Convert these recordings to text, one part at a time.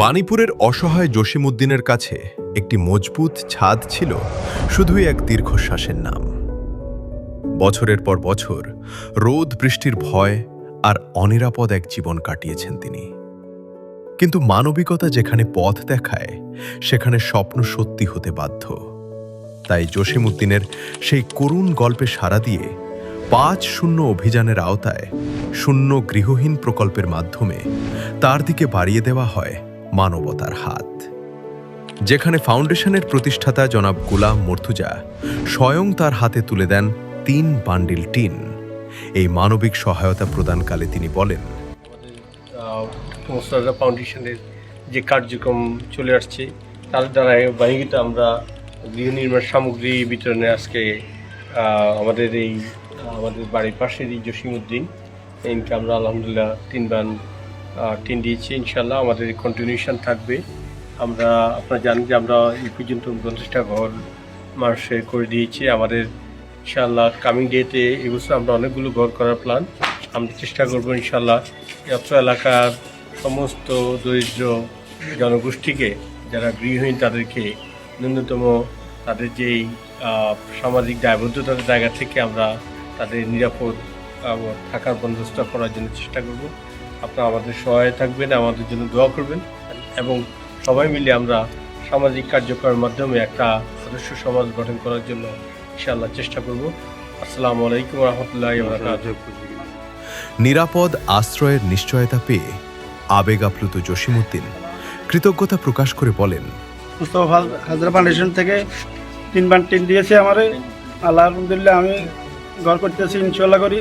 বাণীপুরের অসহায় জসিমউদ্দিনের কাছে একটি মজবুত ছাদ ছিল শুধুই এক দীর্ঘশ্বাসের নাম। বছরের পর বছর রোদ বৃষ্টির ভয় আর অনিরাপদ এক জীবন কাটিয়েছেন তিনি। কিন্তু মানবিকতা যেখানে পথ দেখায় সেখানে স্বপ্ন সত্যি হতে বাধ্য। তাই জসিমউদ্দিনের সেই করুণ গল্পে সাড়া দিয়ে ৫-০ অভিযানের আওতায় শূন্য গৃহহীন প্রকল্পের মাধ্যমে তার দিকে বাড়িয়ে দেওয়া হয় মানবতার হাত। যেখানে ফাউন্ডেশনের প্রতিষ্ঠাতা জনাব গোলাম মর্তুজা স্বয়ং তার হাতে তুলে দেন ৩ বান্ডিল টিন। এই মানবিক সহায়তা প্রদানকালে তিনি বলেন, ফাউন্ডেশনের যে কার্যক্রম চলে আসছে তার দ্বারা বাহিনীত আমরা গৃহ নির্মাণ সামগ্রী বিতরণে আজকে আমাদের বাড়ির পাশের এই জসিমউদ্দিন এনকে আমরা আলহামদুলিল্লাহ ৩ বান টিন দিয়েছি। ইনশাল্লাহ আমাদের কন্টিনিউশন থাকবে। আপনারা জানেন যে আমরা এই পর্যন্ত ৫০টা ঘর মানুষের করে দিয়েছি। আমাদের ইনশাল্লাহ কামিং ডেতে এবছর আমরা অনেকগুলো ঘর করার প্ল্যান। আমরা চেষ্টা করবো ইনশাল্লাহ অত্র এলাকার সমস্ত দরিদ্র জনগোষ্ঠীকে যারা গৃহহীন তাদেরকে ন্যূনতম তাদের যেই সামাজিক দায়বদ্ধতার জায়গা থেকে আমরা তাদের নিরাপদ থাকার বন্দোবস্ত করার জন্য চেষ্টা করব। আপনারা আমাদের সহায় থাকবেন, আমাদের জন্য দোয়া করবেন এবং সবাই মিলে আমরা সামাজিক কার্যক্রমের মাধ্যমে একটা আদর্শ সমাজ গঠন করার জন্য ইনশাআল্লাহ চেষ্টা করব। আসসালামু আলাইকুম ওয়া রাহমাতুল্লাহি ওয়া বারাকাতুহু। নিরাপদ আশ্রয়ের নিশ্চয়তা পেয়ে আবেগ আপ্লুত জসিমউদ্দিন কৃতজ্ঞতা প্রকাশ করে বলেন, মুস্তাফা হাজরা ফাউন্ডেশন থেকে ৩ বান টিন দিয়েছে আমারে। আলহামদুলিল্লাহ আমি ঘর করতেছি, ইনশাল্লাহ করি।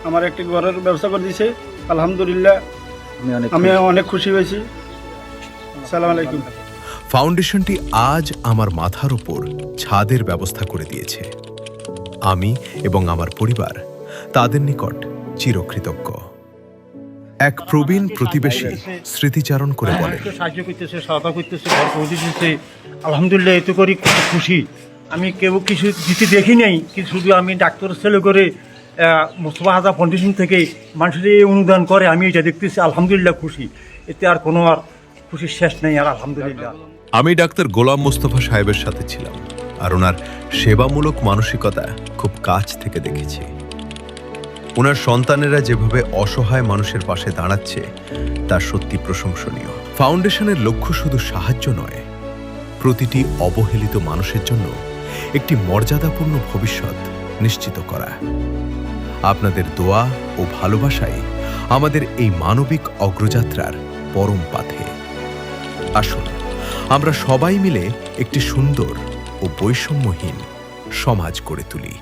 আমার একটি ঘরের ব্যবস্থা করে দিয়েছে, আলহামদুলিল্লাহ আমি অনেক খুশি হয়েছি। আসসালামু আলাইকুম। ফাউন্ডেশনটি আজ আমার মাথার উপর ছাদের ব্যবস্থা করে দিয়েছে। আমি এবং আমার পরিবার তাদের নিকট চিরকৃতজ্ঞ। এক প্রবীণ প্রতিবেশী স্মৃতিচারণ করে বলেন, সাহায্য করতেছে, সহায়তা করতেছে, ঘর করে দিতেছে। আলহামদুলিল্লাহ এতে করি খুব খুশি। আমি কেউ কিছু দিতে দেখি নাই, কিন্তু শুধু আমি ডাক্তারের ছেলে করে মুস্তাফা হাজরা ফাউন্ডেশন থেকে মানুষের এই অনুদান করে আমি এটা দেখতেছি। আলহামদুলিল্লাহ খুশি, এতে আর কোনো আর খুশির শেষ নেই। আর আলহামদুলিল্লাহ আমি ডাক্তার গোলাম মোস্তফা সাহেবের সাথে ছিলাম আর ওনার সেবামূলক মানসিকতা খুব কাছ থেকে দেখেছি। ওনার সন্তানেরা যেভাবে অসহায় মানুষের পাশে দাঁড়াচ্ছে তা সত্যি প্রশংসনীয়। ফাউন্ডেশনের লক্ষ্য শুধু সাহায্য নয়, প্রতিটি অবহেলিত মানুষের জন্য একটি মর্যাদাপূর্ণ ভবিষ্যৎ নিশ্চিত করা। আপনাদের দোয়া ও ভালোবাসাই আমাদের এই মানবিক অগ্রযাত্রার পরম পাথে। আসুন আমরা সবাই মিলে একটি সুন্দর ও বৈষম্যহীন সমাজ গড়ে তুলি।